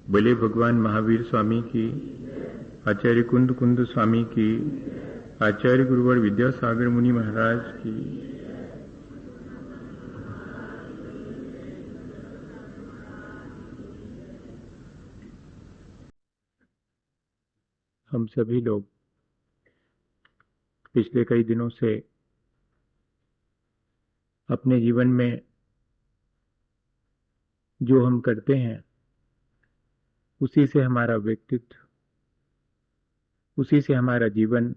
बोले भगवान महावीर स्वामी की, आचार्य कुंद कुंद स्वामी की, आचार्य गुरुवर विद्यासागर मुनि महाराज की। हम सभी लोग पिछले कई दिनों से अपने जीवन में जो हम करते हैं उसी से हमारा व्यक्तित्व, उसी से हमारा जीवन,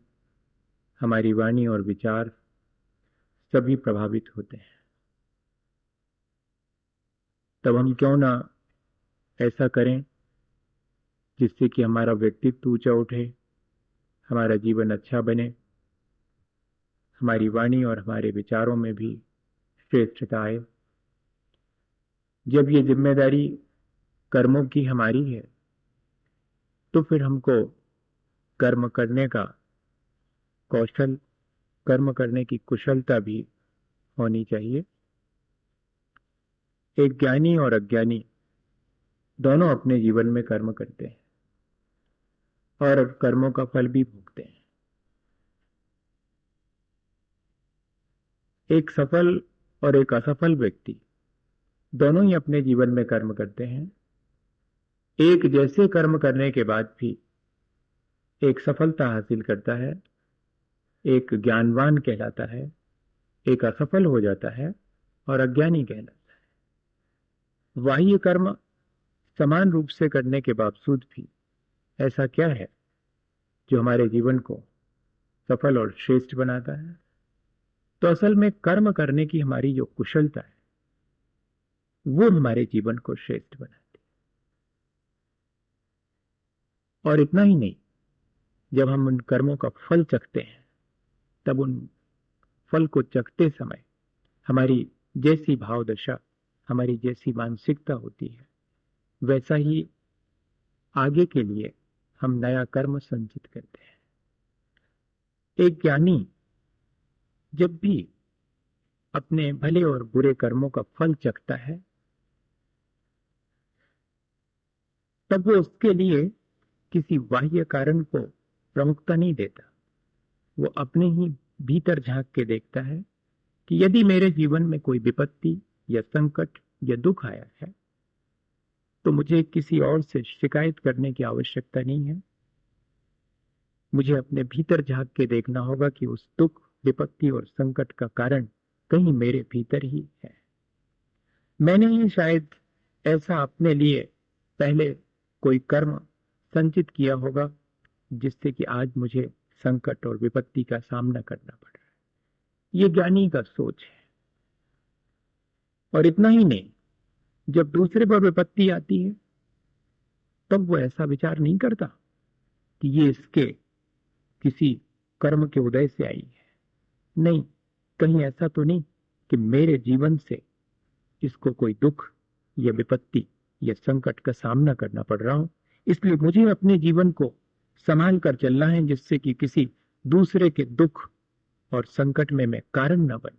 हमारी वाणी और विचार सभी प्रभावित होते हैं। तब हम क्यों ना ऐसा करें जिससे कि हमारा व्यक्तित्व ऊंचा उठे, हमारा जीवन अच्छा बने, हमारी वाणी और हमारे विचारों में भी श्रेष्ठता आए। जब ये जिम्मेदारी कर्मों की हमारी है तो फिर हमको कर्म करने का कौशल, कर्म करने की कुशलता भी होनी चाहिए। एक ज्ञानी और अज्ञानी दोनों अपने जीवन में कर्म करते हैं और कर्मों का फल भी भोगते हैं। एक सफल और एक असफल व्यक्ति दोनों ही अपने जीवन में कर्म करते हैं। एक जैसे कर्म करने के बाद भी एक सफलता हासिल करता है, एक ज्ञानवान कहलाता है, एक असफल हो जाता है और अज्ञानी कहलाता है। बाह्य कर्म समान रूप से करने के बावजूद भी ऐसा क्या है जो हमारे जीवन को सफल और श्रेष्ठ बनाता है? तो असल में कर्म करने की हमारी जो कुशलता है वो हमारे जीवन को श्रेष्ठ बनाती है। और इतना ही नहीं, जब हम उन कर्मों का फल चखते हैं तब उन फल को चखते समय हमारी जैसी भाव दशा, हमारी जैसी मानसिकता होती है, वैसा ही आगे के लिए हम नया कर्म संचित करते हैं। एक ज्ञानी जब भी अपने भले और बुरे कर्मों का फल चखता है तब वो उसके लिए किसी बाह्य कारण को प्रमुखता नहीं देता। वो अपने ही भीतर झांक के देखता है कि यदि मेरे जीवन में कोई विपत्ति या संकट या दुख आया है तो मुझे किसी और से शिकायत करने की आवश्यकता नहीं है। मुझे अपने भीतर झांक के देखना होगा कि उस दुख, विपत्ति और संकट का कारण कहीं मेरे भीतर ही है। मैंने ही शायद ऐसा अपने लिए पहले कोई कर्म संचित किया होगा जिससे कि आज मुझे संकट और विपत्ति का सामना करना पड़ रहा है। ये ज्ञानी का सोच है। और इतना ही नहीं, जब दूसरे पर विपत्ति आती है तब वो ऐसा विचार नहीं करता कि ये इसके किसी कर्म के उदय से आई है। नहीं, कहीं ऐसा तो नहीं कि मेरे जीवन से इसको कोई दुख या विपत्ति या संकट का सामना करना पड़ रहा हो, इसलिए मुझे अपने जीवन को संभाल कर चलना है जिससे कि किसी दूसरे के दुख और संकट में मैं कारण न बन।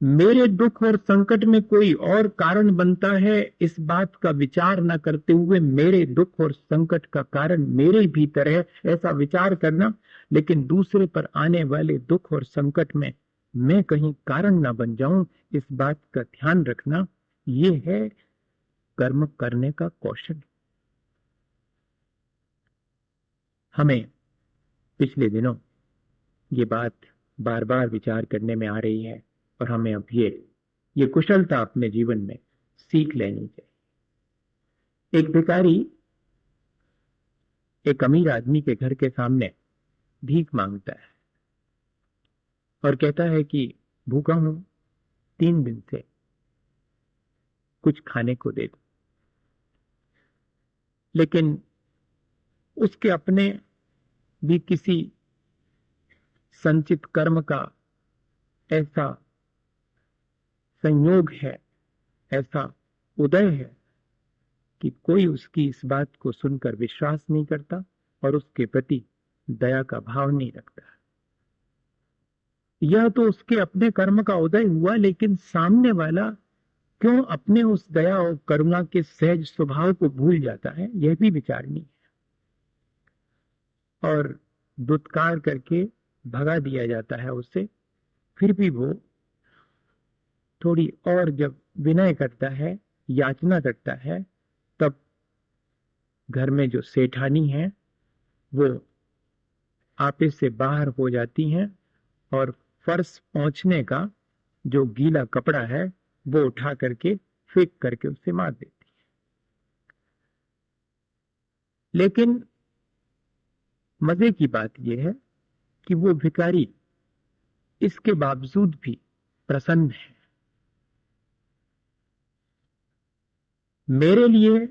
मेरे दुख और संकट में कोई और कारण बनता है, इस बात का विचार न करते हुए मेरे दुख और संकट का कारण मेरे भीतर है, ऐसा विचार करना। लेकिन दूसरे पर आने वाले दुख और संकट में मैं कहीं कारण न बन जाऊं, इस बात का ध्यान रखना, ये है कर्म करने का कौशल। हमें पिछले दिनों ये बात बार बार विचार करने में आ रही है और हमें अब ये कुशलता अपने जीवन में सीख लेनी चाहिए। एक भिखारी एक अमीर आदमी के घर के सामने भीख मांगता है और कहता है कि भूखा हूं, 3 दिन से, कुछ खाने को दे दो। लेकिन उसके अपने भी किसी संचित कर्म का ऐसा संयोग है, ऐसा उदय है कि कोई उसकी इस बात को सुनकर विश्वास नहीं करता और उसके प्रति दया का भाव नहीं रखता। यह तो उसके अपने कर्म का उदय हुआ, लेकिन सामने वाला क्यों अपने उस दया और करुणा के सहज स्वभाव को भूल जाता है, यह भी विचारणीय है। और दुत्कार करके भगा दिया जाता है उससे, फिर भी वो थोड़ी और जब विनय करता है, याचना करता है, तब घर में जो सेठानी है वो आपे से बाहर हो जाती हैं और फर्श पहुंचने का जो गीला कपड़ा है वो उठा करके फेंक करके उसे मार देती है। लेकिन मजे की बात यह है कि वो भिखारी इसके बावजूद भी प्रसन्न है। मेरे लिए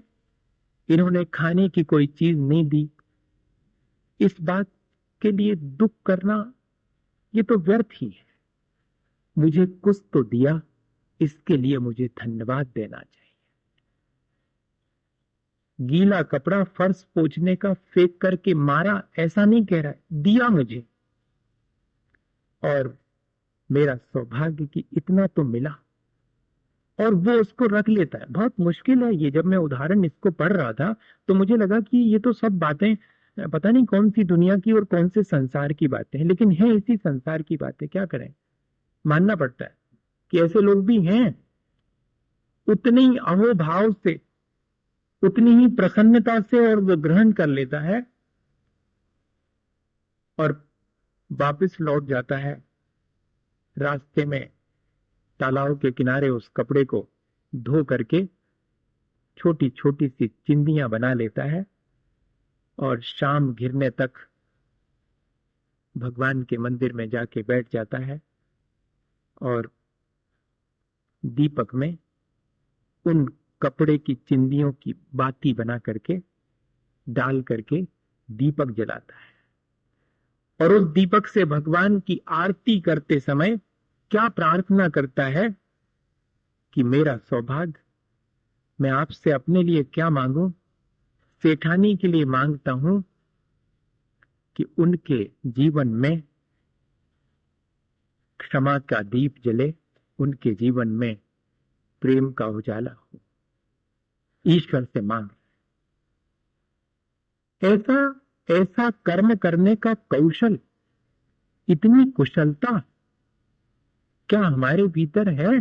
इन्होंने खाने की कोई चीज नहीं दी, इस बात के लिए दुख करना ये तो व्यर्थ ही है। मुझे कुछ तो दिया, इसके लिए मुझे धन्यवाद देना चाहिए। गीला कपड़ा फर्श पोंछने का फेंक करके मारा ऐसा नहीं कह रहा है, दिया मुझे, और मेरा सौभाग्य कि इतना तो मिला, और वो उसको रख लेता है। बहुत मुश्किल है ये। जब मैं उदाहरण इसको पढ़ रहा था तो मुझे लगा कि ये तो सब बातें पता नहीं कौन सी दुनिया की और कौन से संसार की बातें हैं, लेकिन है इसी संसार की बातें। क्या करें, मानना पड़ता है कि ऐसे लोग भी हैं। उतने ही अहोभाव से, उतनी ही प्रसन्नता से और वो ग्रहण कर लेता है और वापस लौट जाता है। रास्ते में तालाब के किनारे उस कपड़े को धो करके छोटी छोटी सी चिंदियां बना लेता है और शाम घिरने तक भगवान के मंदिर में जाके बैठ जाता है और दीपक में उन कपड़े की चिंदियों की बाती बना करके डाल करके दीपक जलाता है। और उस दीपक से भगवान की आरती करते समय क्या प्रार्थना करता है कि मेरा सौभाग्य, मैं आपसे अपने लिए क्या मांगू, सेठानी के लिए मांगता हूं कि उनके जीवन में क्षमा का दीप जले, उनके जीवन में प्रेम का उजाला हो। ईश्वर से मांग। ऐसा ऐसा कर्म करने का कौशल, इतनी कुशलता क्या हमारे भीतर है?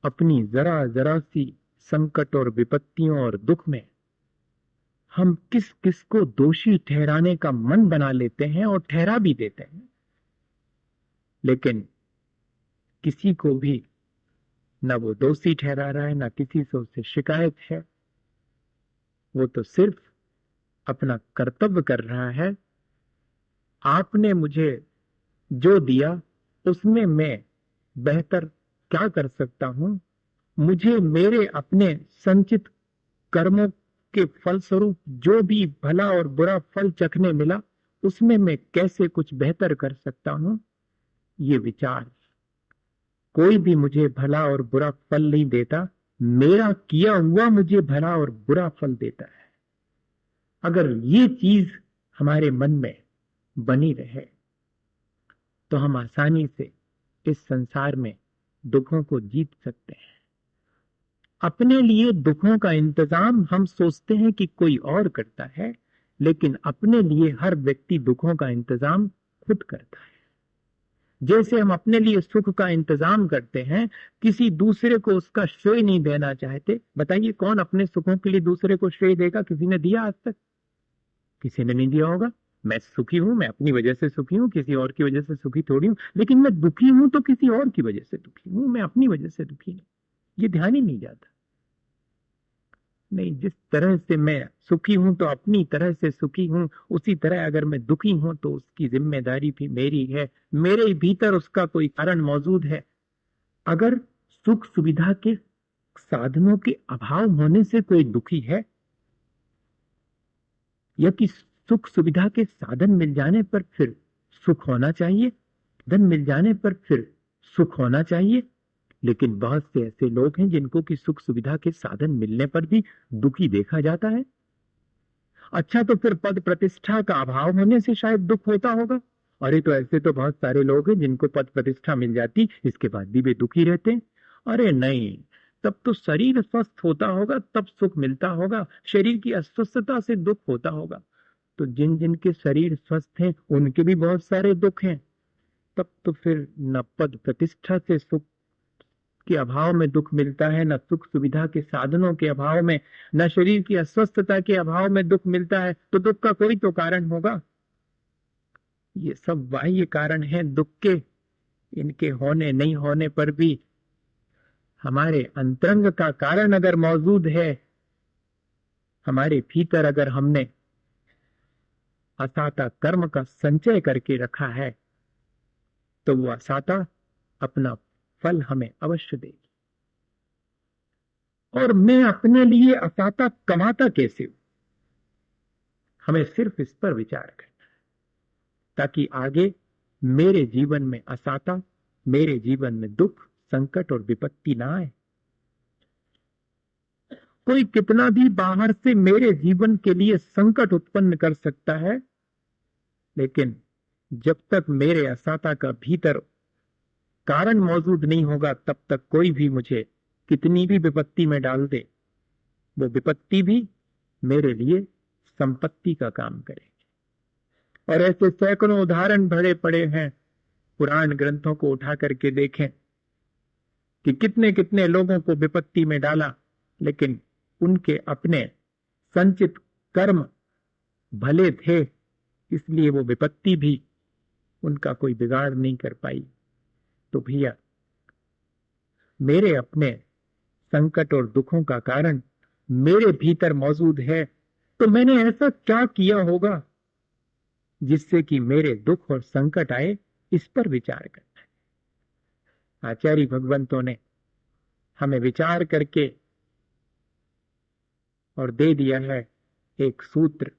अपनी जरा जरा सी संकट और विपत्तियों और दुख में हम किस किस को दोषी ठहराने का मन बना लेते हैं और ठहरा भी देते हैं, लेकिन किसी को भी ना वो दोषी ठहरा रहा है, ना किसी से उससे शिकायत है। वो तो सिर्फ अपना कर्तव्य कर रहा है। आपने मुझे जो दिया उसमें मैं बेहतर क्या कर सकता हूं, मुझे मेरे अपने संचित कर्मों के फलस्वरूप जो भी भला और बुरा फल चखने मिला, उसमें मैं कैसे कुछ बेहतर कर सकता हूं, ये विचार। कोई भी मुझे भला और बुरा फल नहीं देता, मेरा किया हुआ मुझे भला और बुरा फल देता है। अगर ये चीज हमारे मन में बनी रहे तो हम आसानी से इस संसार में दुखों को जीत सकते हैं। अपने लिए दुखों का इंतजाम हम सोचते हैं कि कोई और करता है, लेकिन अपने लिए हर व्यक्ति दुखों का इंतजाम खुद करता है। जैसे हम अपने लिए सुख का इंतजाम करते हैं, किसी दूसरे को उसका श्रेय नहीं देना चाहते। बताइए कौन अपने सुखों के लिए दूसरे को श्रेय देगा? किसी ने दिया आज तक? किसी ने नहीं दिया होगा। मैं सुखी हूं, मैं अपनी वजह से सुखी हूं, किसी और की वजह से सुखी थोड़ी हूं। लेकिन मैं दुखी हूं तो किसी और की वजह से दुखी हूं, मैं अपनी वजह से दुखी नहीं। ये ध्यान ही नहीं जाता। नहीं, जिस तरह से मैं सुखी हूं तो अपनी तरह से सुखी हूं, उसी तरह अगर मैं दुखी हूं तो उसकी जिम्मेदारी भी मेरी है। मेरे भीतर उसका कोई कारण मौजूद है। अगर सुख सुविधा के साधनों के अभाव होने से कोई दुखी है, या कि सुख सुविधा के साधन मिल जाने पर फिर सुख होना चाहिए, धन मिल जाने पर फिर सुख होना चाहिए। लेकिन बहुत से ऐसे लोग हैं जिनको कि सुख सुविधा के साधन मिलने पर भी दुखी देखा जाता है। अच्छा, तो फिर पद प्रतिष्ठा का अभाव होने से शायद दुख होता होगा। अरे, तो ऐसे तो बहुत सारे लोग हैं जिनको पद प्रतिष्ठा मिल जाती, इसके बाद भी वे दुखी रहते हैं। अरे नहीं, तब तो शरीर स्वस्थ होता होगा, तब सुख मिलता होगा। शरीर की अस्वस्थता से दुख होता होगा। तो जिन जिन के शरीर स्वस्थ हैं उनके भी बहुत सारे दुख हैं। तब तो फिर न पद प्रतिष्ठा से सुख के अभाव में दुख मिलता है, न सुख सुविधा के साधनों के अभाव में, न शरीर की अस्वस्थता के अभाव में दुख मिलता है। तो दुख का कोई तो कारण होगा। ये सब बाह्य कारण हैं दुख के। इनके होने नहीं होने पर भी हमारे अंतरंग का कारण अगर मौजूद है, हमारे भीतर अगर हमने असाता कर्म का संचय करके रखा है, तो वो असाता अपना फल हमें अवश्य देगी। और मैं अपने लिए असाता कमाता कैसे हूं, हमें सिर्फ इस पर विचार करना है, ताकि आगे मेरे जीवन में असाता, मेरे जीवन में दुख, संकट और विपत्ति ना आए। कोई कितना भी बाहर से मेरे जीवन के लिए संकट उत्पन्न कर सकता है, लेकिन जब तक मेरे असाता का भीतर कारण मौजूद नहीं होगा, तब तक कोई भी मुझे कितनी भी विपत्ति में डाल दे, वो विपत्ति भी मेरे लिए संपत्ति का काम करेगी। और ऐसे सैकड़ों उदाहरण भरे पड़े हैं। पुराण ग्रंथों को उठा करके देखें कि कितने कितने लोगों को विपत्ति में डाला, लेकिन उनके अपने संचित कर्म भले थे, इसलिए वो विपत्ति भी उनका कोई बिगाड़ नहीं कर पाई। तो भैया, मेरे अपने संकट और दुखों का कारण मेरे भीतर मौजूद है, तो मैंने ऐसा क्या किया होगा जिससे कि मेरे दुख और संकट आए, इस पर विचार करना है। आचार्य भगवंतों ने हमें विचार करके और दे दिया है एक सूत्र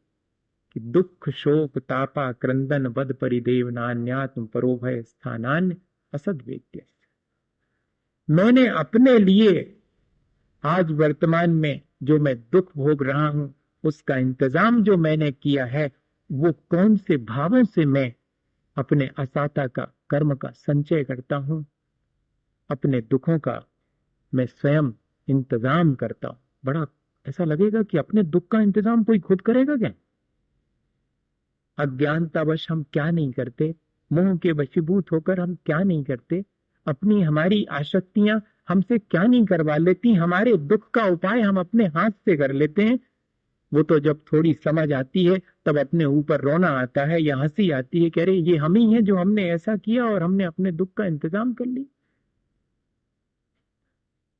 कि दुख शोक तापा क्रंदन बद परिदेव नान्यात्म परोभय स्थानान्य असद वेद्य। मैंने अपने लिए आज वर्तमान में जो मैं दुख भोग रहा हूं, उसका इंतजाम जो मैंने किया है, वो कौन से भावों से मैं अपने असाता का कर्म का संचय करता हूं, अपने दुखों का मैं स्वयं इंतजाम करता हूं। बड़ा ऐसा लगेगा कि अपने दुख का इंतजाम कोई खुद करेगा क्या? अज्ञानतावश हम क्या नहीं करते, मोह के वशीभूत होकर हम क्या नहीं करते, अपनी हमारी आसक्तियां हमसे क्या नहीं करवा लेती, हमारे दुख का उपाय हम अपने हाथ से कर लेते हैं। वो तो जब थोड़ी समझ आती है तब अपने ऊपर रोना आता है या हंसी आती है, कह रहे ये हम ही है जो हमने ऐसा किया और हमने अपने दुख का इंतजाम कर लिया।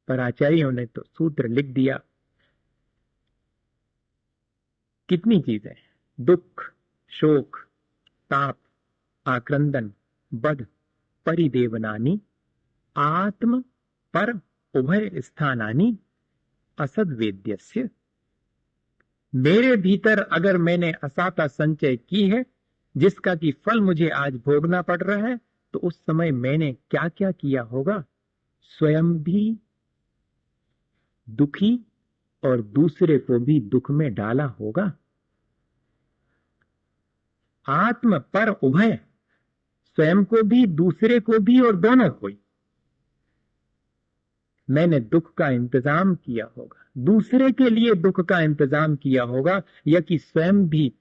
पर आचार्यों ने तो सूत्र लिख दिया, कितनी चीजें, दुख शोक ताप आक्रंदन बद परिदेवनानी आत्म पर उभय स्थानानी असद वेद्यस्य। मेरे भीतर अगर मैंने असाता संचय की है, जिसका कि फल मुझे आज भोगना पड़ रहा है, तो उस समय मैंने क्या क्या किया होगा, स्वयं भी दुखी और दूसरे को भी दुख में डाला होगा। आत्म पर उभय, स्वयं को भी दूसरे को भी और दोनों को ही मैंने दुख का इंतजाम किया होगा, दूसरे के लिए दुख का इंतजाम किया होगा, या कि स्वयं भी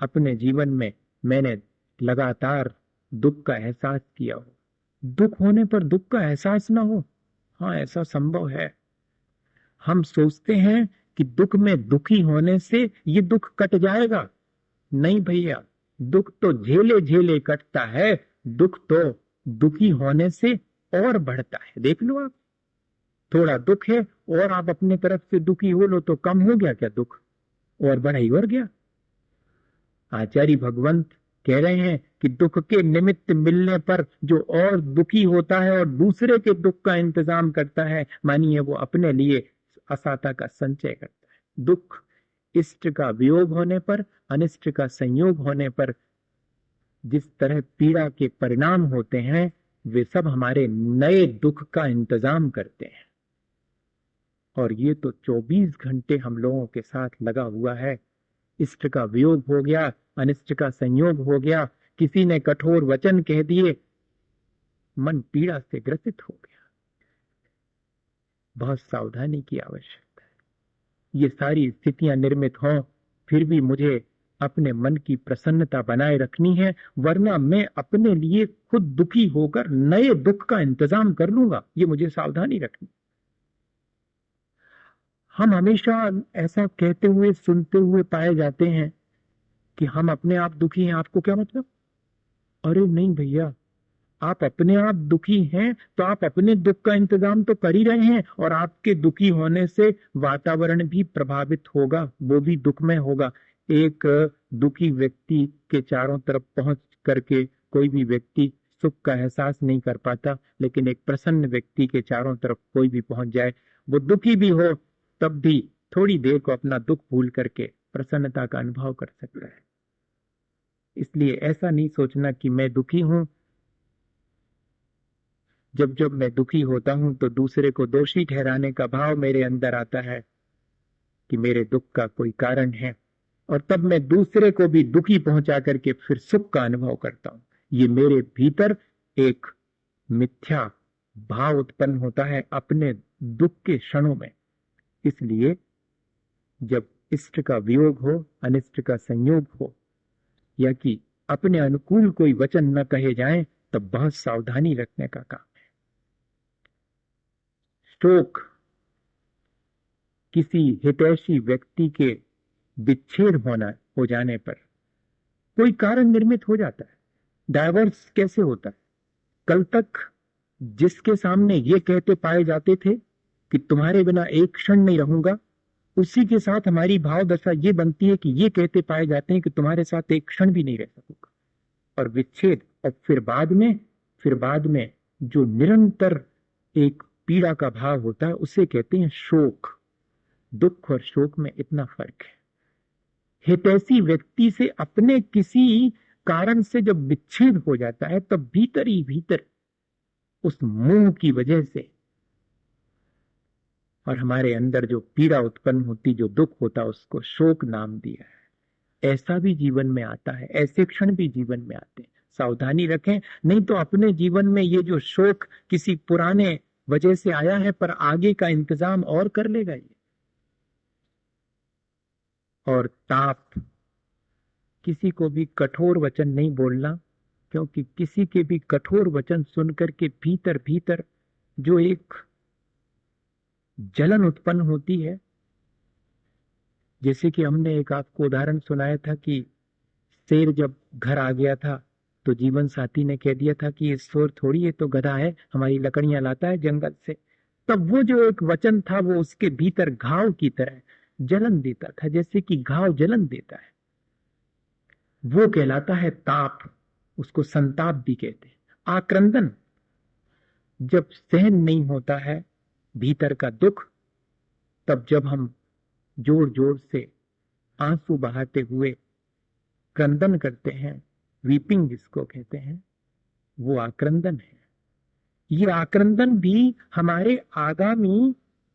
अपने जीवन में मैंने लगातार दुख का एहसास किया हो। दुख होने पर दुख का एहसास ना हो, हाँ ऐसा संभव है। हम सोचते हैं कि दुख में दुखी होने से ये दुख कट जाएगा। नहीं भैया, दुख तो झेले झेले कटता है, दुख तो दुखी होने से और बढ़ता है। देख लो आप, थोड़ा दुख है और आप अपने तरफ से दुखी हो लो तो कम हो गया क्या दुख, और बढ़ा ही और गया। आचार्य भगवंत कह रहे हैं कि दुख के निमित्त मिलने पर जो और दुखी होता है और दूसरे के दुख का इंतजाम करता है, मानिए वो अपने लिए असाता का संचय करता है। दुख इष्ट का वियोग होने पर, अनिष्ट का संयोग होने पर जिस तरह पीड़ा के परिणाम होते हैं, वे सब हमारे नए दुख का इंतजाम करते हैं। और ये तो 24 घंटे हम लोगों के साथ लगा हुआ है। इष्ट का वियोग हो गया, अनिष्ट का संयोग हो गया, किसी ने कठोर वचन कह दिए, मन पीड़ा से ग्रसित हो गया। बहुत सावधानी की आवश्यकता है। ये सारी स्थितियां निर्मित हों, फिर भी मुझे अपने मन की प्रसन्नता बनाए रखनी है, वरना मैं अपने लिए खुद दुखी होकर नए दुख का इंतजाम कर लूंगा। ये मुझे सावधानी रखनी। हम हमेशा ऐसा कहते हुए सुनते हुए पाए जाते हैं कि हम अपने आप दुखी हैं। आपको क्या मतलब? अरे नहीं भैया, आप अपने आप दुखी हैं तो आप अपने दुख का इंतजाम तो कर ही रहे हैं, और आपके दुखी होने से वातावरण भी प्रभावित होगा, वो भी दुखमय होगा। एक दुखी व्यक्ति के चारों तरफ पहुंच करके कोई भी व्यक्ति सुख का एहसास नहीं कर पाता, लेकिन एक प्रसन्न व्यक्ति के चारों तरफ कोई भी पहुंच जाए, वो दुखी भी हो तब भी थोड़ी देर को अपना दुख भूल करके प्रसन्नता का अनुभव कर सकता है। इसलिए ऐसा नहीं सोचना कि मैं दुखी हूं। जब जब मैं दुखी होता हूं तो दूसरे को दोषी ठहराने का भाव मेरे अंदर आता है कि मेरे दुख का कोई कारण है, और तब मैं दूसरे को भी दुखी पहुंचा करके फिर सुख का अनुभव करता हूं। ये मेरे भीतर एक मिथ्या भाव उत्पन्न होता है अपने दुख के क्षणों में। इसलिए जब इष्ट का वियोग हो, अनिष्ट का संयोग हो, या कि अपने अनुकूल कोई वचन न कहे जाएं, तब बहुत सावधानी रखने का काम। शोक किसी हितैषी व्यक्ति के विच्छेद हो जाने पर कोई कारण निर्मित हो जाता है। डाइवोर्स कैसे होता है? कल तक जिसके सामने ये कहते पाए जाते थे कि तुम्हारे बिना एक क्षण नहीं रहूंगा, उसी के साथ हमारी भाव दशा ये बनती है कि ये कहते पाए जाते हैं कि तुम्हारे साथ एक क्षण भी नहीं रह सकूंगा, और विच्छेद। और फिर बाद में जो निरंतर एक पीड़ा का भाव होता है उसे कहते हैं शोक। दुख और शोक में इतना फर्क है। हितैषी व्यक्ति से अपने किसी कारण से जब विच्छेद हो जाता है, तब भीतर ही भीतर उस मोह की वजह से और हमारे अंदर जो पीड़ा उत्पन्न होती, जो दुख होता, उसको शोक नाम दिया है। ऐसा भी जीवन में आता है, ऐसे क्षण भी जीवन में आते हैं। सावधानी रखें, नहीं तो अपने जीवन में ये जो शोक किसी पुराने वजह से आया है, पर आगे का इंतजाम और कर लेगा ये। और ताप, किसी को भी कठोर वचन नहीं बोलना, क्योंकि किसी के भी कठोर वचन सुनकर के भीतर भीतर जो एक जलन उत्पन्न होती है, जैसे कि हमने एक आपको उदाहरण सुनाया था कि शेर जब घर आ गया था तो जीवन साथी ने कह दिया था कि ये शेर थोड़ी है, तो गधा है, हमारी लकड़ियां लाता है जंगल से। तब वो जो एक वचन था वो उसके भीतर घाव की तरह जलन देता था, जैसे कि घाव जलन देता है। वो कहलाता है ताप, उसको संताप भी कहते हैं। आक्रंदन, जब सहन नहीं होता है भीतर का दुख, तब जब हम जोर जोर से आंसू बहाते हुए क्रंदन करते हैं, वीपिंग जिसको कहते हैं, वो आक्रंदन है। ये आक्रंदन भी हमारे आगामी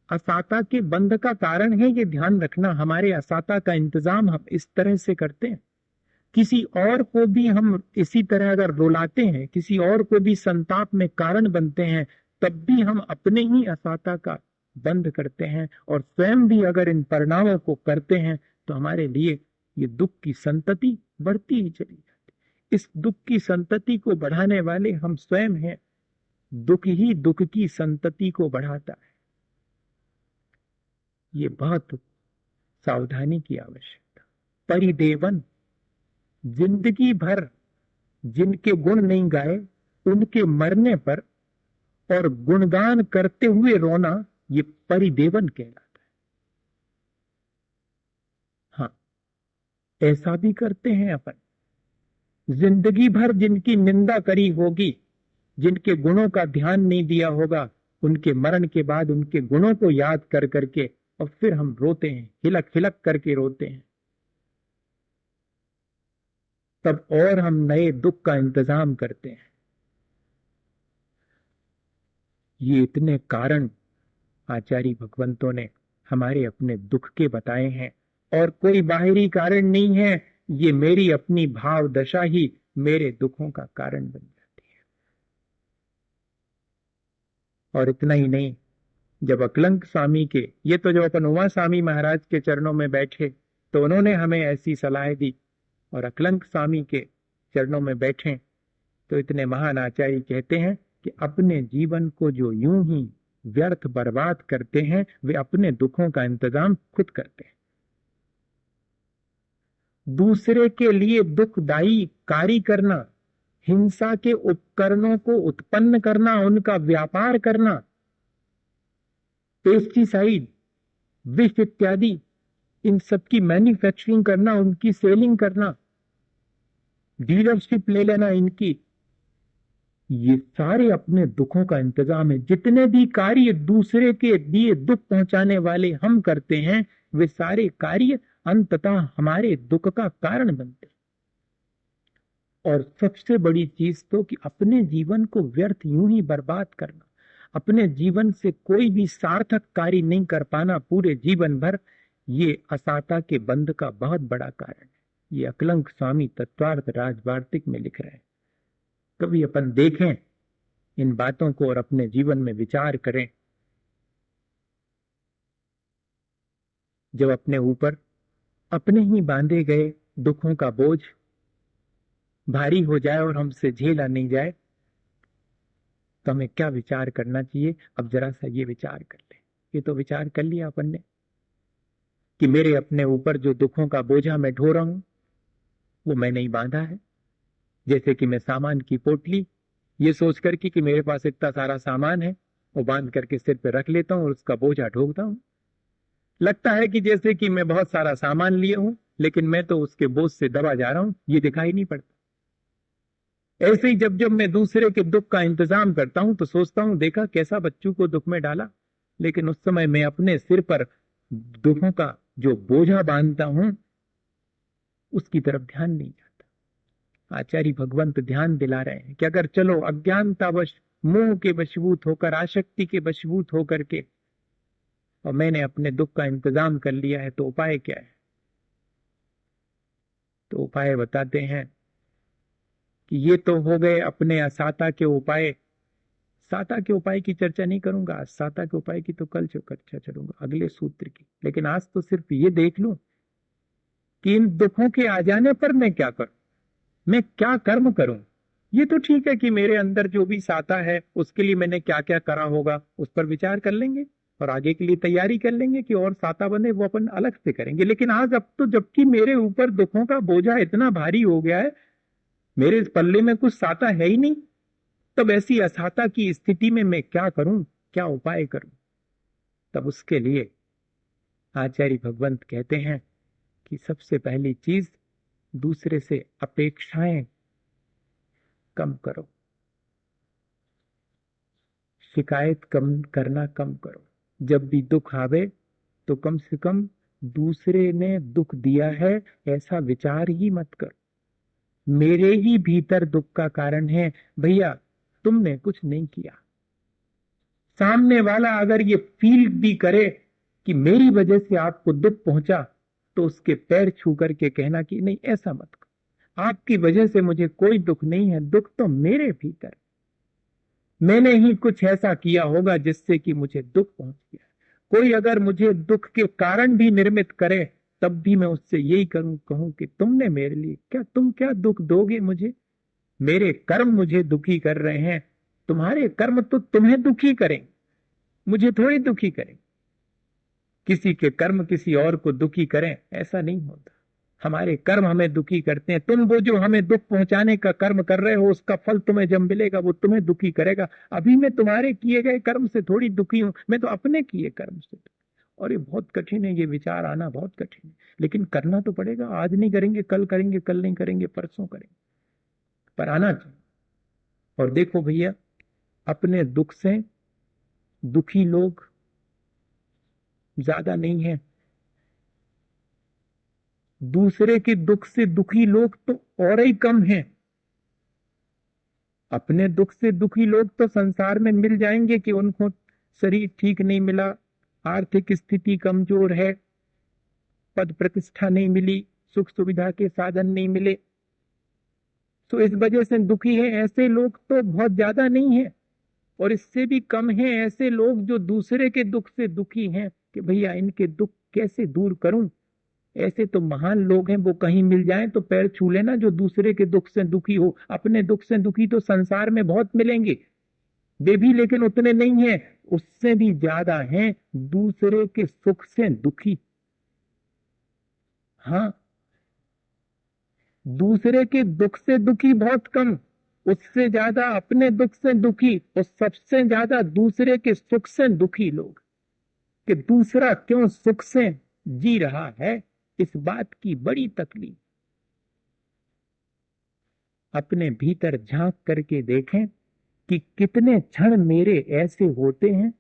असाता के बंध का कारण है। ये ध्यान रखना, हमारे असाता का इंतजाम हम इस तरह से करते हैं। किसी और को भी हम इसी तरह अगर रुलाते हैं, किसी और को भी संताप में कारण बनते हैं, तब भी हम अपने ही असाता का बंद करते हैं, और स्वयं भी अगर इन परिणामों को करते हैं तो हमारे लिए ये दुख की संतति बढ़ती ही चली जाती। इस दुख की संतति को बढ़ाने वाले हम स्वयं हैं। दुख ही दुख की संतति को बढ़ाता है। ये बहुत सावधानी की आवश्यकता। परिदेवन, जिंदगी भर जिनके गुण नहीं गाए उनके मरने पर और गुणगान करते हुए रोना, ये परिदेवन कहलाता है। हाँ, ऐसा भी करते हैं अपन। जिंदगी भर जिनकी निंदा करी होगी, जिनके गुणों का ध्यान नहीं दिया होगा, उनके मरण के बाद उनके गुणों को याद कर करके और फिर हम रोते हैं, हिलक हिलक करके रोते हैं। तब और हम नए दुख का इंतजाम करते हैं। ये इतने कारण आचार्य भगवंतों ने हमारे अपने दुख के बताए हैं, और कोई बाहरी कारण नहीं है। ये मेरी अपनी भाव दशा ही मेरे दुखों का कारण बन जाती है। और इतना ही नहीं, जब अकलंक स्वामी के, ये तो जो अपन उमा स्वामी महाराज के चरणों में बैठे तो उन्होंने हमें ऐसी सलाह दी, और अकलंक स्वामी के चरणों में बैठे तो इतने महान आचार्य कहते हैं कि अपने जीवन को जो यूं ही व्यर्थ बर्बाद करते हैं वे अपने दुखों का इंतजाम खुद करते हैं। दूसरे के लिए दुखदायी कार्य करना, हिंसा के उपकरणों को उत्पन्न करना, उनका व्यापार करना, पेस्टिसाइड, विष इत्यादि, इन सब की मैन्युफैक्चरिंग करना, उनकी सेलिंग करना, डीलरशिप ले लेना इनकी, ये सारे अपने दुखों का इंतजाम है। जितने भी कार्य दूसरे के लिए दुख पहुंचाने वाले हम करते हैं वे सारे कार्य अंततः हमारे दुख का कारण बनते। और सबसे बड़ी चीज तो कि अपने जीवन को व्यर्थ यूं ही बर्बाद करना, अपने जीवन से कोई भी सार्थक कार्य नहीं कर पाना पूरे जीवन भर, ये असाता के बंध का बहुत बड़ा कारण है। ये अकलंक स्वामी तत्वार्थ राजवार्तिक में लिख रहे हैं। कभी अपन देखें इन बातों को और अपने जीवन में विचार करें। जब अपने ऊपर अपने ही बांधे गए दुखों का बोझ भारी हो जाए और हमसे झेला नहीं जाए तो हमें क्या विचार करना चाहिए। अब जरा सा ये विचार कर ले, ये तो विचार कर लिया अपन ने कि मेरे अपने ऊपर जो दुखों का बोझा मैं ढो रहा हूं वो मैंने ही बांधा है। जैसे कि मैं सामान की पोटली ये सोच करके कि मेरे पास इतना सारा सामान है वो बांध करके सिर पे रख लेता हूं और उसका बोझा ढोता हूं। लगता है कि जैसे कि मैं बहुत सारा सामान लिए हूं, लेकिन मैं तो उसके बोझ से दबा जा रहा हूं, ये दिखाई नहीं पड़ता। ऐसे ही जब जब मैं दूसरे के दुख का इंतजाम करता हूं तो सोचता हूं देखा कैसा बच्चों को दुख में डाला, लेकिन उस समय मैं अपने सिर पर दुखों का जो बोझा बांधता हूं उसकी तरफ ध्यान नहीं जाता। आचार्य भगवंत ध्यान दिला रहे हैं कि अगर चलो अज्ञानतावश मोह के वशीभूत होकर, आसक्ति के वशीभूत होकर के और मैंने अपने दुख का इंतजाम कर लिया है तो उपाय क्या है। तो उपाय बताते हैं कि ये तो हो गए अपने असाता के उपाय। साता के उपाय की चर्चा नहीं करूंगा आज, साता के उपाय की तो कल चर्चा करूंगा अगले सूत्र की। लेकिन आज तो सिर्फ ये देख लूं कि इन दुखों के आ जाने पर मैं क्या करूं, मैं क्या कर्म करूं। ये तो ठीक है कि मेरे अंदर जो भी साता है उसके लिए मैंने क्या क्या करा होगा उस पर विचार कर लेंगे और आगे के लिए तैयारी कर लेंगे कि और साता बने वो अपन अलग से करेंगे। लेकिन आज अब तो जबकि मेरे ऊपर दुखों का बोझा इतना भारी हो गया है, मेरे पल्ले में कुछ साता है ही नहीं, तब ऐसी असाता की स्थिति में मैं क्या करूं, क्या उपाय करूं। तब उसके लिए आचार्य भगवंत कहते हैं कि सबसे पहली चीज दूसरे से अपेक्षाएं कम करो, शिकायत कम करना कम करो। जब भी दुख आवे तो कम से कम दूसरे ने दुख दिया है ऐसा विचार ही मत करो। मेरे ही भीतर दुख का कारण है भैया, तुमने कुछ नहीं किया। सामने वाला अगर ये फील भी करे कि मेरी वजह से आपको दुख पहुंचा तो उसके पैर छू करके कहना कि नहीं ऐसा मत करो, आपकी वजह से मुझे कोई दुख नहीं है, दुख तो मेरे भीतर, मैंने ही कुछ ऐसा किया होगा जिससे कि मुझे दुख पहुंच गया। कोई अगर मुझे दुख के कारण भी निर्मित करे तब भी मैं उससे यही कहूं कि तुमने मेरे लिए क्या, तुम क्या दुख दोगे मुझे, मेरे कर्म मुझे दुखी कर रहे हैं, तुम्हारे कर्म तो तुम्हें दुखी करेंगे, मुझे थोड़ी दुखी करेंगे। किसी के कर्म किसी और को दुखी करें ऐसा नहीं होता, हमारे कर्म हमें दुखी करते हैं। तुम वो जो हमें दुख पहुंचाने का कर्म कर रहे हो उसका फल तुम्हें जब मिलेगा वो तुम्हें दुखी करेगा। अभी मैं तुम्हारे किए गए कर्म से थोड़ी दुखी हूं, मैं तो अपने किए कर्म से। और ये बहुत कठिन है, ये विचार आना बहुत कठिन है, लेकिन करना तो पड़ेगा। आज नहीं करेंगे कल करेंगे, कल नहीं करेंगे परसों करेंगे, पर आना चाहिए। और देखो भैया, अपने दुख से दुखी लोग ज्यादा नहीं है, दूसरे के दुख से दुखी लोग तो और ही कम हैं। अपने दुख से दुखी लोग तो संसार में मिल जाएंगे कि उनको शरीर ठीक नहीं मिला, आर्थिक स्थिति कमजोर है, पद प्रतिष्ठा नहीं मिली, सुख सुविधा के साधन नहीं मिले, तो इस वजह से दुखी है। ऐसे लोग तो बहुत ज्यादा नहीं है। और इससे भी कम हैं ऐसे लोग जो दूसरे के दुख से दुखी हैं कि भैया इनके दुख कैसे दूर करूं। ऐसे तो महान लोग हैं, वो कहीं मिल जाएं तो पैर छू लेना, जो दूसरे के दुख से दुखी हो। अपने दुख से दुखी तो संसार में बहुत मिलेंगे, वे भी लेकिन उतने नहीं हैं, उससे भी ज्यादा हैं दूसरे के सुख से दुखी। हाँ, दूसरे के दुख से दुखी बहुत कम, उससे ज्यादा अपने दुख से दुखी, और सबसे ज्यादा दूसरे के सुख से दुखी लोग, कि दूसरा क्यों सुख से जी रहा है, इस बात की बड़ी तकलीफ। अपने भीतर झांक करके देखें कि कितने क्षण मेरे ऐसे होते हैं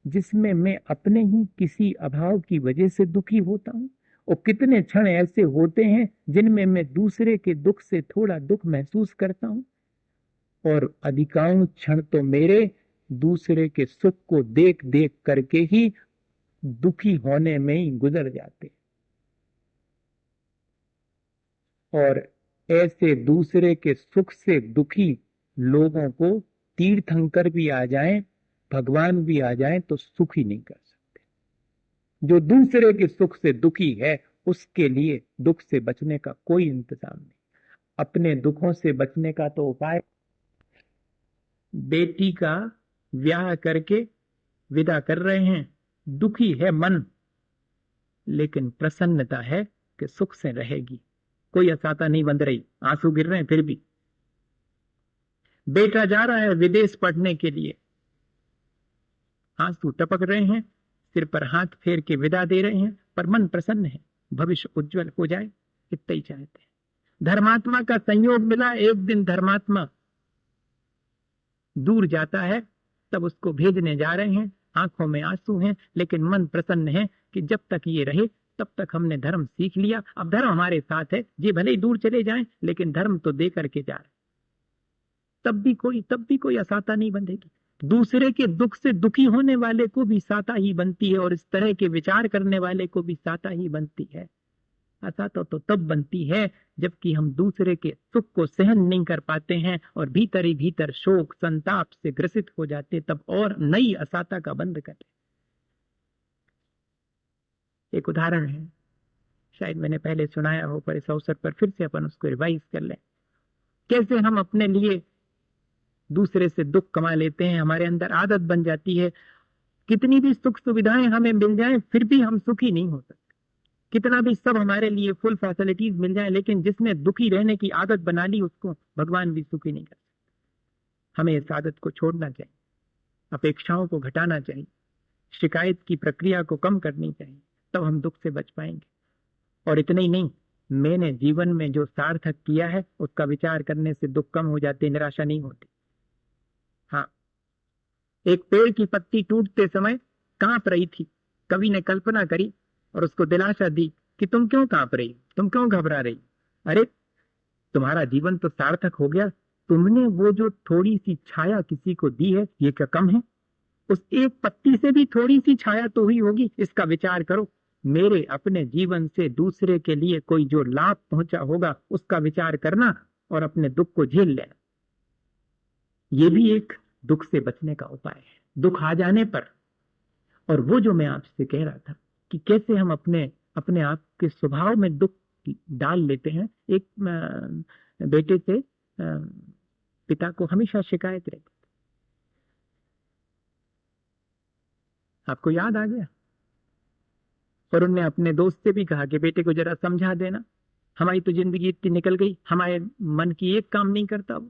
जिसमें मैं अपने ही किसी अभाव की वजह से दुखी होता हूं, और कितने क्षण ऐसे होते हैं जिनमें मैं दूसरे के दुख से थोड़ा दुख महसूस करता हूं, और अधिकांश क्षण तो मेरे दूसरे के सुख को देख देख करके ही दुखी होने में ही गुजर जाते। और ऐसे दूसरे के सुख से दुखी लोगों को तीर्थंकर भी आ जाएं, भगवान भी आ जाएं, तो सुखी नहीं कर सकते। जो दूसरे के सुख से दुखी है उसके लिए दुख से बचने का कोई इंतजाम नहीं। अपने दुखों से बचने का तो उपाय, बेटी का ब्याह करके विदा कर रहे हैं, दुखी है मन, लेकिन प्रसन्नता है कि सुख से रहेगी, कोई असाता नहीं बंध रही, आंसू गिर रहे हैं फिर भी। बेटा जा रहा है विदेश पढ़ने के लिए, आंसू टपक रहे हैं, सिर पर हाथ फेर के विदा दे रहे हैं, पर मन प्रसन्न है, भविष्य उज्जवल हो जाए, इतना ही चाहते हैं। धर्मात्मा का संयोग मिला, एक दिन धर्मात्मा दूर जाता है, तब उसको भेजने जा रहे हैं, आंखों में आंसू हैं, लेकिन मन प्रसन्न है कि जब तक ये रहे तब तक हमने धर्म सीख लिया, अब धर्म हमारे साथ है, ये भले ही दूर चले जाएं लेकिन धर्म तो दे करके जा रहे। तब भी कोई असाता नहीं बंधेगी। दूसरे के दुख से दुखी होने वाले को भी साता ही बनती है, और इस तरह के विचार करने वाले को भी साता ही बनती है। असाता तो तब बनती है जबकि हम दूसरे के सुख को सहन नहीं कर पाते हैं और भीतर ही भीतर शोक संताप से ग्रसित हो जाते, तब और नई असाता का बंध करते। एक उदाहरण है, शायद मैंने पहले सुनाया हो, पर इस अवसर पर फिर से अपन उसको रिवाइज कर लें। कैसे हम अपने लिए दूसरे से दुख कमा लेते हैं, हमारे अंदर आदत बन जाती है, कितनी भी सुख सुविधाएं हमें मिल जाएं फिर भी हम सुखी नहीं हो सकते, कितना भी सब हमारे लिए फुल फैसिलिटीज मिल जाए, लेकिन जिसने दुखी रहने की आदत बना ली उसको भगवान भी सुखी नहीं कर सकते। हमें इस आदत को छोड़ना चाहिए, अपेक्षाओं को घटाना चाहिए, शिकायत की प्रक्रिया को कम करनी चाहिए, तब हम दुख से बच पाएंगे। और इतना ही नहीं, मैंने जीवन में जो सार्थक किया है उसका विचार करने से दुख कम हो जाते, निराशा नहीं होती। हाँ, एक पेड़ की पत्ती टूटते समय कांप रही थी, कवि ने कल्पना करी और उसको दिलासा दी कि तुम क्यों कांप रही, तुम क्यों घबरा रही, अरे तुम्हारा जीवन तो सार्थक हो गया, तुमने वो जो थोड़ी सी छाया किसी को दी है, ये क्या कम है? उस एक पत्ती से भी थोड़ी सी छाया तो हुई होगी, इसका विचार करो। मेरे अपने जीवन से दूसरे के लिए कोई जो लाभ पहुंचा होगा उसका विचार करना और अपने दुख को झेल लेना, ये भी एक दुख से बचने का उपाय है। दुख आ जाने पर, और वो जो मैं आपसे कह रहा था कि कैसे हम अपने अपने आप के स्वभाव में दुख डाल लेते हैं। एक बेटे से पिता को हमेशा शिकायत रहती, आपको याद आ गया, और उन्होंने अपने दोस्त से भी कहा कि बेटे को जरा समझा देना, हमारी तो जिंदगी इतनी निकल गई, हमारे मन की एक काम नहीं करता, वो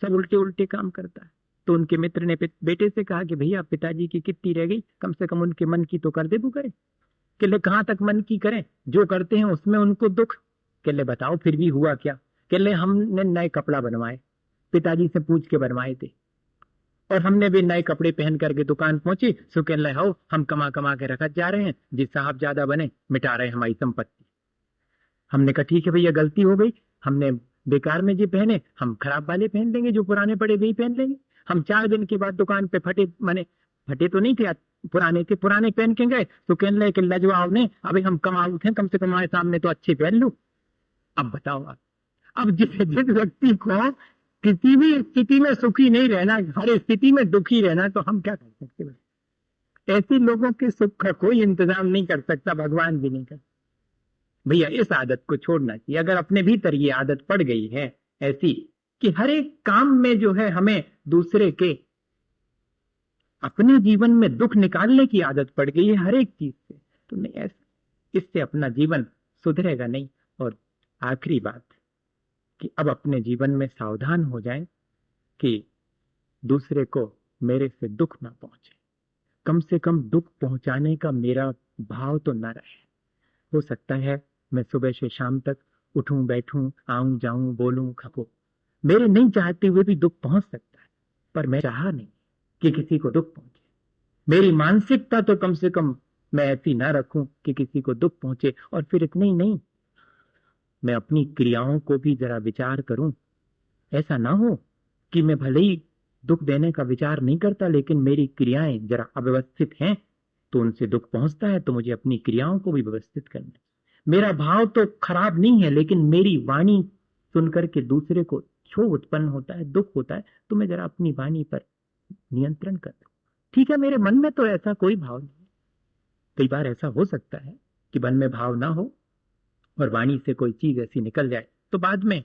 सब उल्टे उल्टे काम करता है। तो उनके मित्र ने बेटे से कहा कि भैया पिताजी की कितनी रह गई, कम से कम उनके मन की तो कर दे तू करे। कहले कहां तक मन की करें, जो करते हैं उसमें उनको दुख। कहले बताओ फिर भी हुआ क्या? कहले हमने नए कपड़ा बनवाए, पिताजी से पूछ के बनवाए थे, और हमने भी नए कपड़े पहन करके दुकान पहुंची, सो कहले हो हम कमा कमा के रखत जा रहे हैं, जिस साहब ज्यादा बने मिटा रहे हमारी संपत्ति। हमने कहा ठीक है भैया गलती हो गई, हमने बेकार में जो पहने हम खराब वाले पहन लेंगे, जो पुराने पड़े वही पहन लेंगे। हम 4 दिन के बाद दुकान पे फटे तो नहीं थे, पुराने थे, पुराने पहन के गए, तो कहने लगे लजवाब ने अभी हम कमाऊ थे, कम से कम हमारे सामने तो अच्छे पहन लू। अब बताओ आप, अब जिस व्यक्ति को किसी भी स्थिति में सुखी नहीं रहना, हर स्थिति में दुखी रहना, तो हम क्या कर सकते हैं? ऐसे लोगों के सुख का कोई इंतजाम नहीं कर सकता, भगवान भी नहीं कर। भैया इस आदत को छोड़ना चाहिए। अगर अपने भीतर ये आदत पड़ गई है ऐसी कि हर एक काम में जो है हमें दूसरे के, अपने जीवन में दुख निकालने की आदत पड़ गई है हर एक चीज से, तो नहीं, ऐसा इससे अपना जीवन सुधरेगा नहीं। और आखिरी बात कि अब अपने जीवन में सावधान हो जाएं कि दूसरे को मेरे से दुख ना पहुंचे, कम से कम दुख पहुंचाने का मेरा भाव तो न रहे। हो सकता है मैं सुबह से शाम तक उठूं बैठूं, आऊं जाऊं, बोलूं खपूं, मेरे नहीं चाहते हुए भी दुख पहुंच सकता है, पर मैं चाहा नहीं कि किसी को दुख पहुंचे। मेरी मानसिकता तो कम से कम मैं ऐसी ना रखूं कि किसी को दुख पहुंचे। और फिर इतना ही नहीं, मैं अपनी क्रियाओं को भी जरा विचार करूं। ऐसा ना हो कि मैं भले ही दुख देने का विचार नहीं करता, लेकिन मेरी क्रियाएं जरा अव्यवस्थित हैं तो उनसे दुख पहुंचता है, तो मुझे अपनी क्रियाओं को भी व्यवस्थित करना है। मेरा भाव तो खराब नहीं है, लेकिन मेरी वाणी सुनकर के दूसरे को क्षोभ उत्पन्न होता है, दुख होता है, तो मैं जरा अपनी वाणी पर नियंत्रण कर दूं। ठीक है, मेरे मन में तो ऐसा कोई भाव नहीं। कई बार ऐसा हो सकता है कि मन में भाव ना हो और वाणी से कोई चीज ऐसी निकल जाए, तो बाद में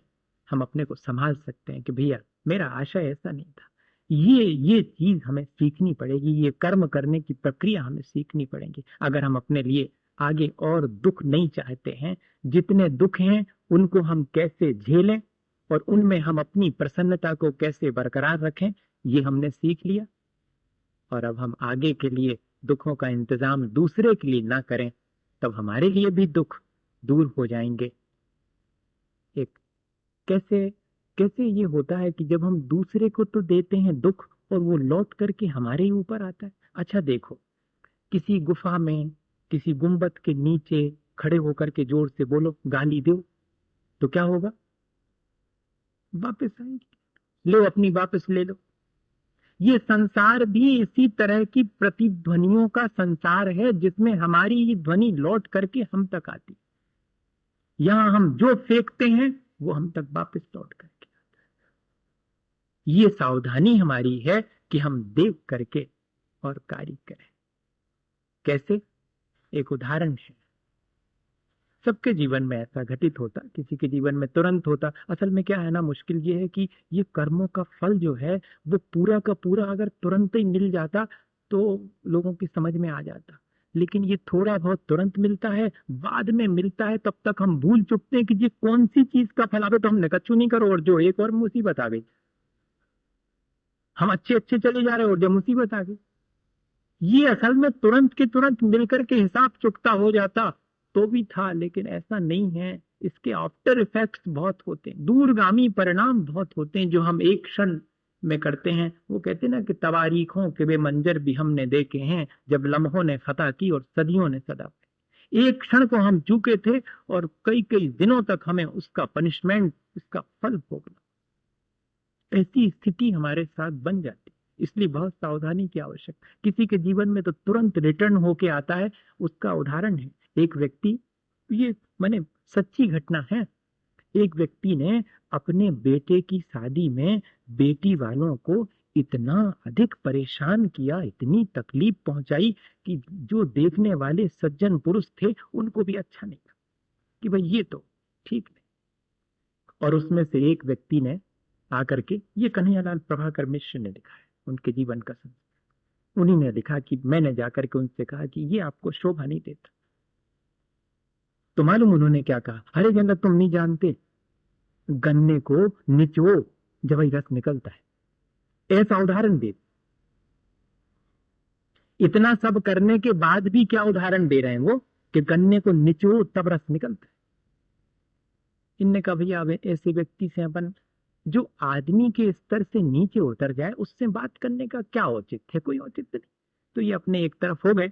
हम अपने को संभाल सकते हैं कि भैया मेरा आशय ऐसा नहीं था। ये चीज हमें सीखनी पड़ेगी, ये कर्म करने की प्रक्रिया हमें सीखनी पड़ेगी अगर हम अपने लिए आगे और दुख नहीं चाहते हैं। जितने दुख हैं उनको हम कैसे झेलें और उनमें हम अपनी प्रसन्नता को कैसे बरकरार रखें, ये हमने सीख लिया। और अब हम आगे के लिए दुखों का इंतजाम दूसरे के लिए ना करें, तब हमारे लिए भी दुख दूर हो जाएंगे। एक कैसे कैसे ये होता है कि जब हम दूसरे को तो देते हैं दुख और वो लौट करके हमारे ही ऊपर आता है। अच्छा देखो, किसी गुफा में, किसी गुंबद के नीचे खड़े होकर के जोर से बोलो, गाली दो, तो क्या होगा? वापस आएंगे, लो अपनी वापस ले लो। ये संसार भी इसी तरह की प्रतिध्वनियों का संसार है, जिसमें हमारी ये ध्वनि लौट करके हम तक आती। यहां हम जो फेंकते हैं वो हम तक वापस लौट करके आता है। ये सावधानी हमारी है कि हम देख करके और कार्य करें। कैसे? एक उदाहरण है। सबके जीवन में ऐसा घटित होता, किसी के जीवन में तुरंत होता। असल में क्या है ना, मुश्किल ये है कि ये कर्मों का फल जो है वो पूरा का पूरा अगर तुरंत ही मिल जाता तो लोगों की समझ में आ जाता, लेकिन ये थोड़ा बहुत तुरंत मिलता है, बाद में मिलता है, तब तक हम भूल चुकते हैं कि ये कौन सी चीज का फल। आवे तो हमने कच्चू नहीं करो और जो एक और मुसीबत आ गई, हम अच्छे अच्छे चले जा रहे और जब मुसीबत आ गई। ये असल में तुरंत के तुरंत मिलकर के हिसाब चुकता हो जाता तो भी था, लेकिन ऐसा नहीं है। इसके आफ्टर इफेक्ट्स बहुत होते हैं, दूरगामी परिणाम बहुत होते हैं जो हम एक क्षण में करते हैं। वो कहते हैं ना कि तवारीखों के वे मंजर भी हमने देखे हैं, जब लम्हों ने खता की और सदियों ने सदा पाई। एक क्षण को हम चूके थे और कई कई दिनों तक हमें उसका पनिशमेंट, उसका फल भोगना। ऐसी स्थिति हमारे साथ बन जाती, इसलिए बहुत सावधानी की आवश्यकता। किसी के जीवन में तो तुरंत रिटर्न होके आता है। उसका उदाहरण है एक व्यक्ति, ये माने सच्ची घटना है। एक व्यक्ति ने अपने बेटे की शादी में बेटी वालों को इतना अधिक परेशान किया, इतनी तकलीफ पहुंचाई कि जो देखने वाले सज्जन पुरुष थे उनको भी अच्छा नहीं लगा कि भाई ये तो ठीक नहीं। और उसमें से एक व्यक्ति ने आकर के, ये कन्हैयालाल प्रभाकर मिश्र ने लिखा है उनके जीवन का संस्कार, उन्हीं ने लिखा कि मैंने जाकर के उनसे कहा कि ये आपको शोभा नहीं देता। तो मालूम उन्होंने क्या कहा? अरे जनक तुम नहीं जानते, गन्ने को निचो जब वही रस निकलता है। ऐसा उदाहरण दे। इतना सब करने के बाद भी क्या उदाहरण दे रहे हैं वो, कि गन्ने को निचो तब रस निकलता है। इनने कहा भैया ऐसे व्यक्ति से अपन, जो आदमी के स्तर से नीचे उतर जाए, उससे बात करने का क्या औचित्य है? कोई औचित्य नहीं। तो ये अपने एक तरफ हो गए।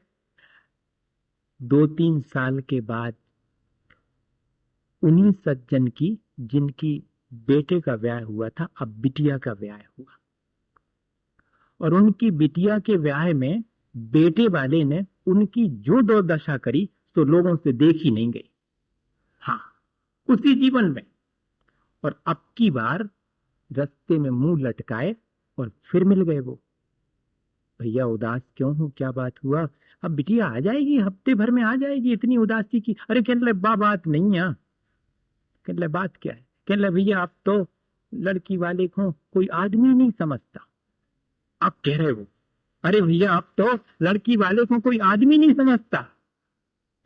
2-3 साल के बाद उन्हीं सज्जन की, जिनकी बेटे का ब्याह हुआ था, अब बिटिया का ब्याह हुआ। और उनकी बिटिया के ब्याह में बेटे वाले ने उनकी जो दुर्दशा करी तो लोगों से देखी नहीं गई। हाँ, उसी जीवन में। और अब की बार रास्ते में मुंह लटकाए और फिर मिल गए वो। भैया उदास क्यों हो, क्या बात हुआ? अब बिटिया आ जाएगी, हफ्ते भर में आ जाएगी, इतनी उदासी की। अरे कह ले बात नहीं है। कह ले बात क्या है? कह ले भैया आप तो लड़की वाले को कोई आदमी नहीं समझता। आप कह रहे हो? अरे भैया आप तो लड़की वाले को कोई आदमी नहीं समझता।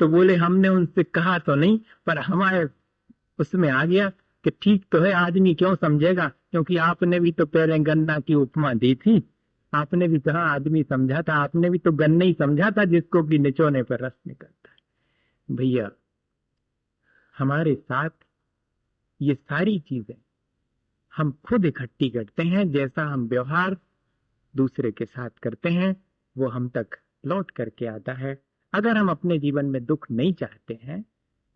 तो बोले हमने उनसे कहा तो नहीं, पर हमारे उसमें आ गया कि ठीक तो है, आदमी क्यों समझेगा, क्योंकि आपने भी तो पहले गन्ना की उपमा दी थी। आपने भी कहा आदमी समझा था, आपने भी तो गन्ना ही समझा था जिसको कि निचोने पर रस निकलता है। भैया हमारे साथ ये सारी चीजें हम खुद इकट्ठी करते हैं। जैसा हम व्यवहार दूसरे के साथ करते हैं वो हम तक लौट करके आता है। अगर हम अपने जीवन में दुख नहीं चाहते हैं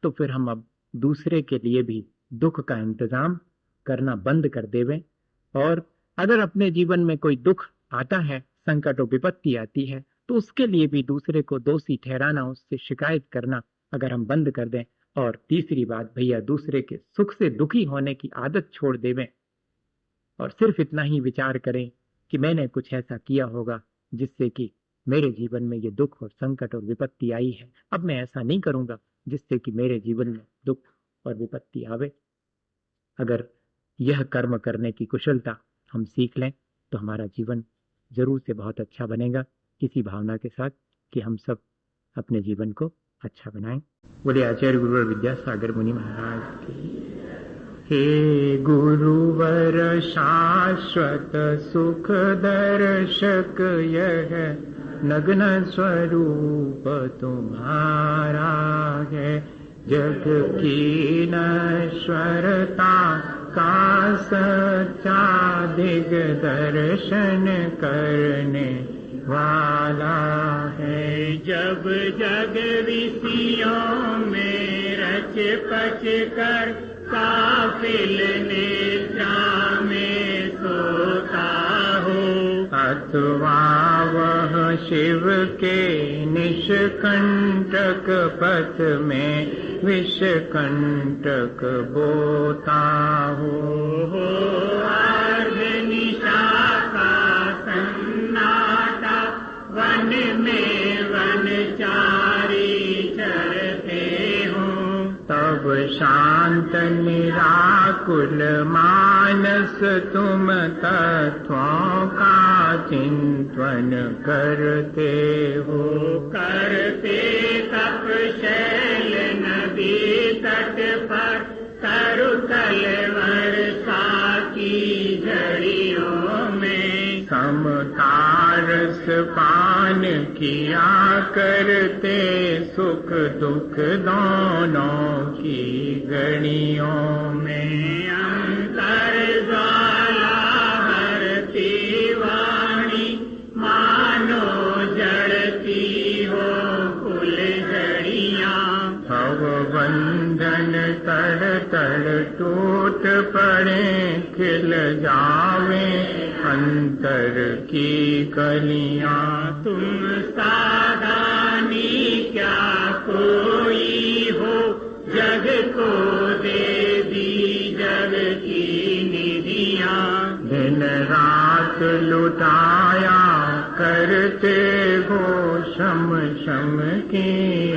तो फिर हम अब दूसरे के लिए भी दुख का इंतजाम करना बंद कर देवें। और अगर अपने जीवन में कोई दुख आता है, संकट और विपत्ति आती है, तो उसके लिए भी दूसरे को दोषी ठहराना, उससे शिकायत करना अगर हम बंद कर दें। और तीसरी बात भैया, दूसरे के सुख से दुखी होने की आदत छोड़ देवें और सिर्फ इतना ही विचार करें कि मैंने कुछ ऐसा किया होगा जिससे कि मेरे जीवन में ये दुख और संकट और विपत्ति आई है। अब मैं ऐसा नहीं करूंगा जिससे कि मेरे जीवन में दुख और विपत्ति आवे। अगर यह कर्म करने की कुशलता हम सीख लें तो हमारा जीवन जरूर से बहुत अच्छा बनेगा, इसी भावना के साथ कि हम सब अपने जीवन को अच्छा बनाएं। बोले आचार्य गुरुवर विद्यासागर मुनि महाराज की। हे गुरुवर शाश्वत सुख दर्शक, यह नग्न स्वरूप तुम्हारा है। जग की नश्वरता का सच्चा दिग्दर्शन करने वाला है। जब जग विषयों में रच पच कर काफिल निद्रा में सोता हो, अथवा वह शिव के निष्कंटक पथ में विषकंटक बोता हो। अर्ध निशा का सन्नाटा, वन में वनचारी चरते हो, तब शांत निराकुल मानस तुम तत्वों का चिंतन करते हो। करते तप शैल नदी तट पर, तरु तलवर की झड़ियों में, समतारस पान किया करते सुख दुख दोनों की गणियों में। अंतर ज्वाला हरती वाणी, मानो जड़ती हो फूल झड़ियाँ। भव बंधन तड़ तड़ टूट पड़े, खिल जावे अंतर की कलियाँ। तुम साधानी क्या कोई हो, जग को दे दी जग की निधियाँ। दिन रात लुटाया करते हो, शम शम की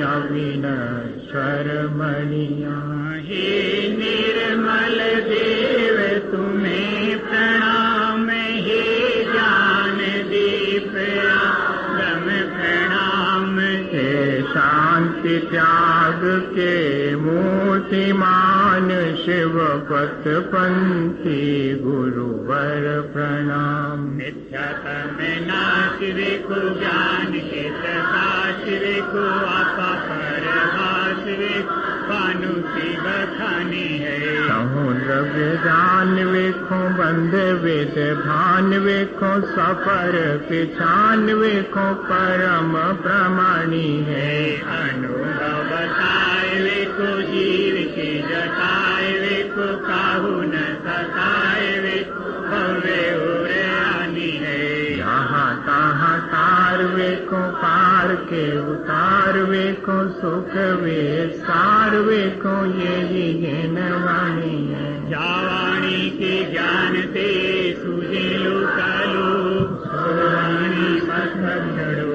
अविनश्वर मणियाँ। हे निर्मल देव तुम्हें प्रणाम, हे ज्ञान दीप आदम प्रणाम। हे शांति त्याग के मूर्तिमान, शिव पथ पंथी गुरुवर प्रणाम। मिथ्यात्म नाश देखो, ज्ञान के प्रकाश देखो, आपा परभाष देखो, भानु सी बखानी है। समुद्र ज्ञान वेखो, बंद वेद भान वेखो, सफर पिछान वेखो, परम प्रमाणी है। अनुभव बताए वेखो, जीव की जताए वेखो, काहू न सताए वेखो, भव्य उरे आनी है। यहाँ तहाँ तार वेखो, पार के उतारवे को सुख वे सारवे को ये ज्ञान वाणी है। जावाणी के ज्ञान ते सूझे लोकालो, वाणी पथ जड़ो